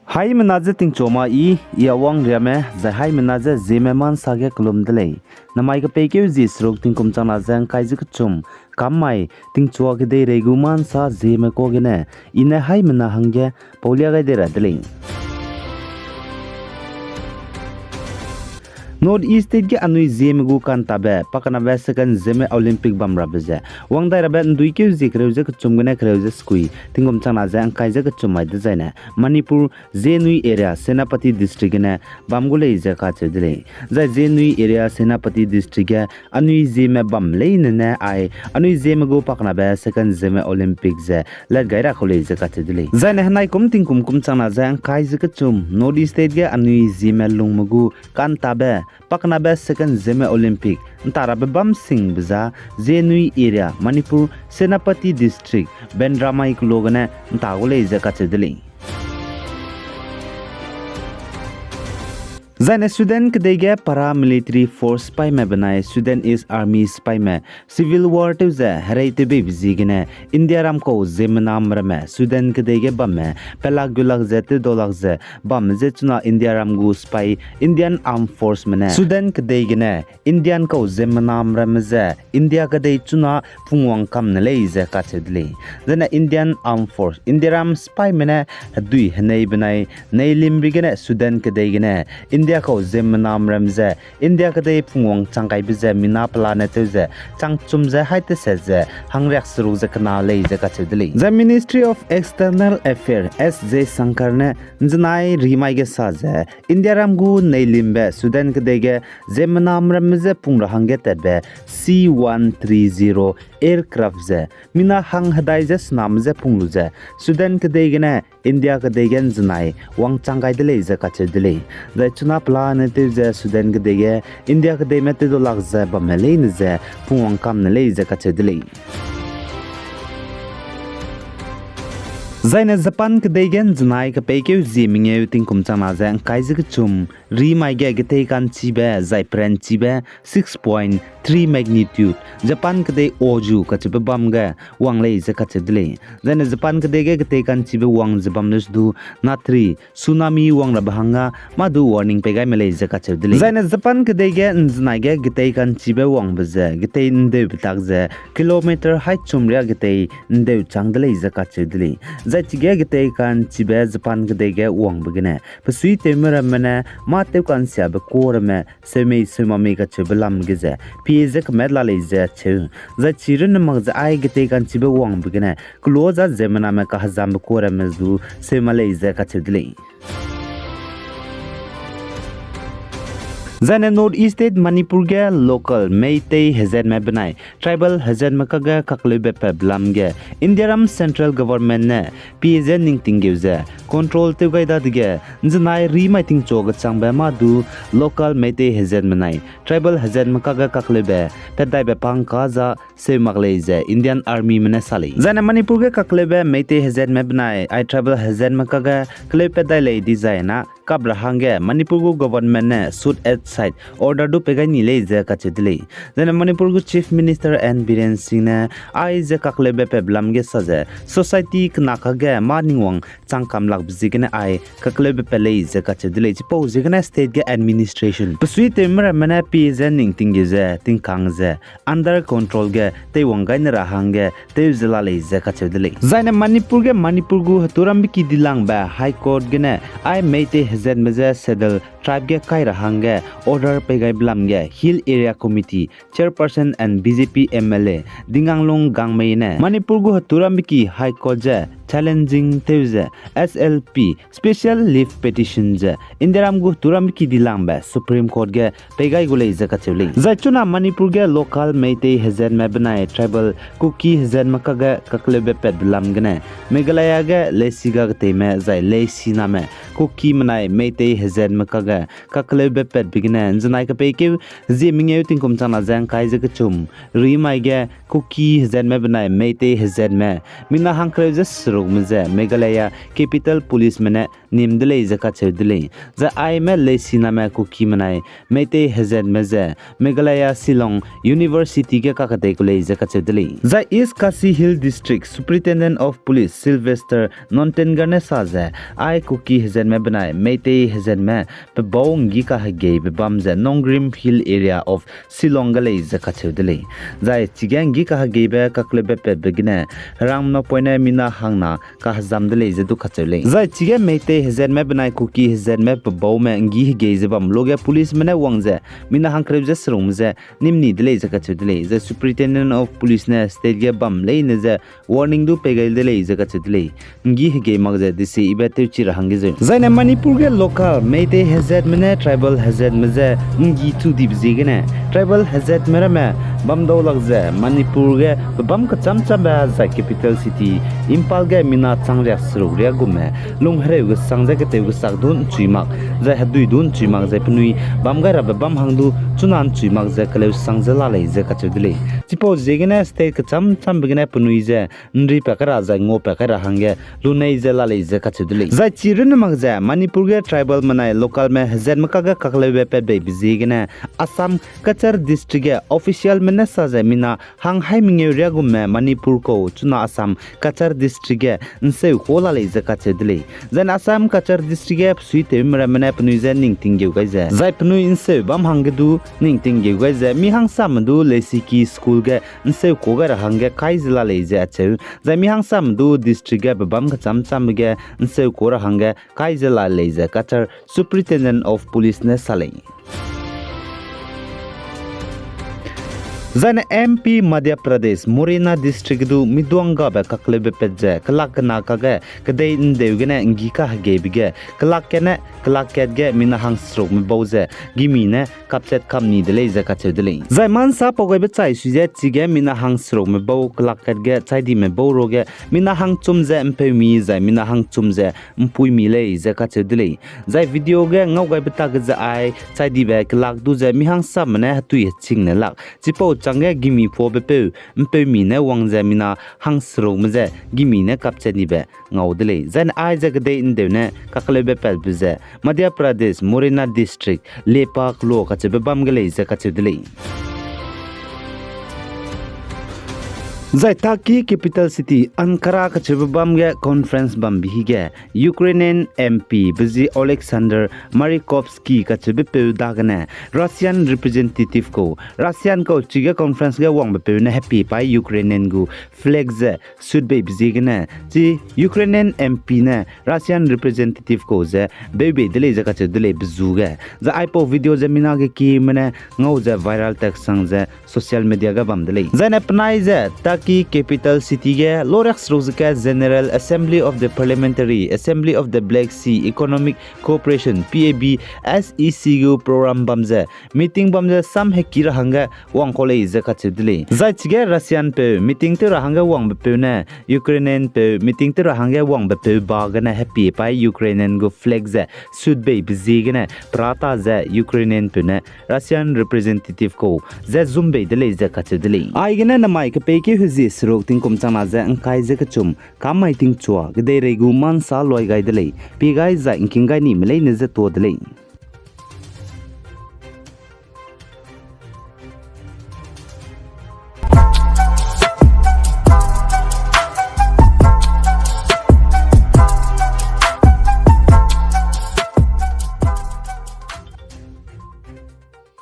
Hai menaje ting choma iawang riame za hai menaje Zeme man sage kulum delay namai ka peke zi srok ting kum chana jang kai zik chum kamai ting chua ke de reguman sa Zeme ko gene ine hai mena hangge paulia ga de ra delay North East State ke anui Zeme gu kan tabe pakana be second Zeme Olympic bam rabe wang dai rabe ndui ke zi kreuze ke chumgene kreuze skui tingom chana jang kai je ke chumai de jaina Manipur Zenui area Senapati district ne bamgule je ka chedre za Zenui area Senapati district ke anui Zeme bam lein ne ai anui Zeme gu pakana be second Zeme Olympic je let gaira khole je ka chedre za ne hanai kum ting kum chana jang kai je ke chum North East State ke anui Zeme lungmugu kan tabe pakna be second Zeme Olympic ntara be bam sing bza Zenui area Manipur Senapati district Bendramai logane ntagule je ka chedle Zaine student kedege paramilitary force spy me banai student is army spy me civil war te ze harai te be bizigine India ram ko Zeme nam rame student kedege bamme pelag gulag ze te dolag ze bam ze chuna India ram gu spy Indian armed force mene student kedege ne Indian ko Zeme nam rame ze India kedai chuna pungwang kam ne le ze ka chedle zena Indian armed force India ram spy mene dui hanai banai nei limbrigene student kedege ne India ko Zeme nam ramze India kadai pungwang changkai bize mina planet ze changchum ze haite se ze hangrek sru ze kana le ze ka chedli the Ministry of External Affairs SJ Sankar ne njnai rimai ge sa ze India ram gu nei limbe Sudan kadai ge Zeme nam ramze pungra hange tebe C130 aircraft ze mina hang hadai ze snam ze punglu ze Sudan kadai ge ne India kadai ge njnai wang changkai de le ze ka chedli the chuna planet ze Sudan gedege India gede mete do lagza ba melein ze puang kam ne le ze ka chedli Zaine Japan kedegen znai ka peke ziminge ting kum chana zang kai zik chum ri mai ge gete kan chibe zai pren chibe 6.3 magnitude Japan kede oju ka chibe bam ga wang le ze ka chedle zaine Japan kedege gete kan chibe wang jabam nes du na 3 tsunami wang ra bahanga madu warning pe ga mele ze ka chedle zaine Japan kedege znai ge gete kan chibe wang baze gete nde bitak ze kilometer height chumria gete nde changdle ze ka chedle Zatige gete kan chibe Japan gedege wang begene pasui temera mena ma te kan sia be korme seme semame ka chebelam geze pizek medla le ze che za chirin mag za ai gete kan chibe wang begene cloza zemana me ka hazam be korme zu semale ze ka chedle Zane North East State Manipur ge local Meitei Hazard me banai tribal Hazard me kaga kaklebe pe blamge Indiaram central government ne PZ ning tingeuze control te gaida dige njnai ri mai ting chog changba ma du local Meitei Hazard menai tribal Hazard me kaga kaklebe pe dai be pang ka za se magleze Indian army mena sali Zane Manipur ge kaklebe Meitei Hazard me banai I tribal Hazard me kaga klepe dai le designa kabra hange Manipur go government ne suit at site order do pegai ni le je ka chedle then Manipur go chief minister and Biren Singh ne ai je kakle be pe blam ge saje society kna ka ge morning wang changkam lak bjigene ai kakle be pe le je ka chedle chi po jigene state ge administration pusui temra mena pz ning ting ge je ting kang je under control ge te wang gai na hange te zela le je ka chedle zaine Manipur gu turam ki dilang ba high court ge ne ai meite Hazard meja settle tribe ge kai rahange order pegai blamge hill area committee chairperson and BJP MLA Dinganglung gangmeine Manipur gu turamiki high court je challenging teuze SLP special leave petition je Indiaram gu turamiki dilang ba Supreme Court ge pegai gule je ka chule zachuna Manipur ge local Meitei Hazard me banai tribal kuki Hazard makaga kaklebe pet blamgne Meghalaya ge lesiga te me zai lesi na me kuki manai Meitei Hazard makaga kaklebe pet bigine njnai ka peke ziminge tingkum chana jang kai je chum ri mai ge kuki Hazard me banai Meitei Hazard me mina hangkre je srok mze Meghalaya capital police mane nimdele zaka chedele za aime lesina me kuki manai mete hezen meze Meghalaya Shillong University ke kakate kule zaka chedele za East Khasi Hill District Superintendent of Police Sylvester Nontengarne saze ai kuki hezen me banai mete hezen me pe bawng ka hage be bamze Nongrim Hill area of Shillong gale zaka chedele za chigang gi ka hage be kakle be pe begine ram no poine mina hangna ka zamdele ze du khachele za chige mete hezen me banai kuki hezen me pe baw me ngi ge ze bam loge police mane wangze mina hangkreb ze srumze nimni dele zaka chedele the superintendent of police ne state ge bam le ne ze warning du pegal dele zaka chedele ngi ge magze disi ibete chira hangi ze zaina Manipur ge local mete hazard mane tribal hazard meze ngi tu dip zigene tribal hazard mera me bam do lagze Manipur ge bam ka cham cham ba za capital city Impal ge mina changre sru ria gume lunghre ge sangja ke te ge sakdun chuimak za hadui dun chuimak za pnui bam ga ra bam hangdu chunan chuimak za kale sangja la le za ka chudle chipo jegene state ka cham cham begene pnui je nri pakara za ngo pakara hange lunai za la le za ka chudle za chirin mag za Manipur ge tribal manai local me hazen maka ga kakle be pe be bizigene Assam Kachar district ge official mena sa za mina hang hai minge ria gume Manipur ko chuna Assam Kachar district ge nse kola le za ka chudle zan Assam Kachar district ge suite mera mena pnui za ning ting ge ga za za pnui inse bam hangdu ning ting ge ga za mi hang samdu lesiki school ge nse ko ga hange kai zila le za che za mi hang samdu district ge bam ka cham cham ge nse ko ra hange kai zila le za Kachar superintendent of police ne sale Zan MP Madhya Pradesh Morena district du midwanga ba kakle be pejje kalak na ka ge kdei ndewgene ngi ka ge bige kalak kene kalak ket ge mina hang strok me boze gimi ne kapset kamni dele za ka chedele zaiman sa pogai be chai suje chige mina hang strok me bo kalak ket ge chai di me bo roge mina hang chumze mpe mi zai mina hang chumze mpui mi le za ka chedele zai video ge ngau gai be ta ge za ai chai di be kalak du ze mi hang sa mane hatui ching ne lak chipo change gimi fo be pe mpe mi ne wangze mina hang sro mze gimi ne kapche ni be ngaudele zan ai jagde inde ne kakle be pel bize Madhya Pradesh Morena district lepak lo ka che be bam gele ze ka che dele Zaitaki capital city Ankara ka chebam ge conference bam bihige Ukrainian MP Bizi Alexander Marikovsky ka chebe pe dagane Russian representative ko chige conference ge wang be ne happy pai Ukrainian gu flag ze should be bizi gene ji Ukrainian MP ne Russian representative ko ze be dele ze ka che dele bizu ge za ipo video ze mina ge ki mane ngau ze viral text sang ze social media ga bam dele za ne pnai ze की capital city के लोरेक्स रोजका general assembly of the parliamentary assembly of the Black Sea economic cooperation PAB SEC गु program बमजे meeting बमजे सम है की रहंगा वांग कोले जका चदले जाचिगे रशियन पे मीटिंग ते रहंगा वांग पे ने यूक्रेनियन पे मीटिंग ते रहंगा वांग पे बागना हैप्पी पाई यूक्रेनियन गु फ्लैग जे शुड बे बिजीगने प्राता जे यूक्रेनियन पे ने रशियन रिप्रेजेंटेटिव को जे जुम्बे दले जका चदले आइगने न माइक पे के Srok ting kum chana za angkai ze kachum kamai ting chua gdei regu man sa loi gai dele pi gai za ingking gai ni melei ne ze to dele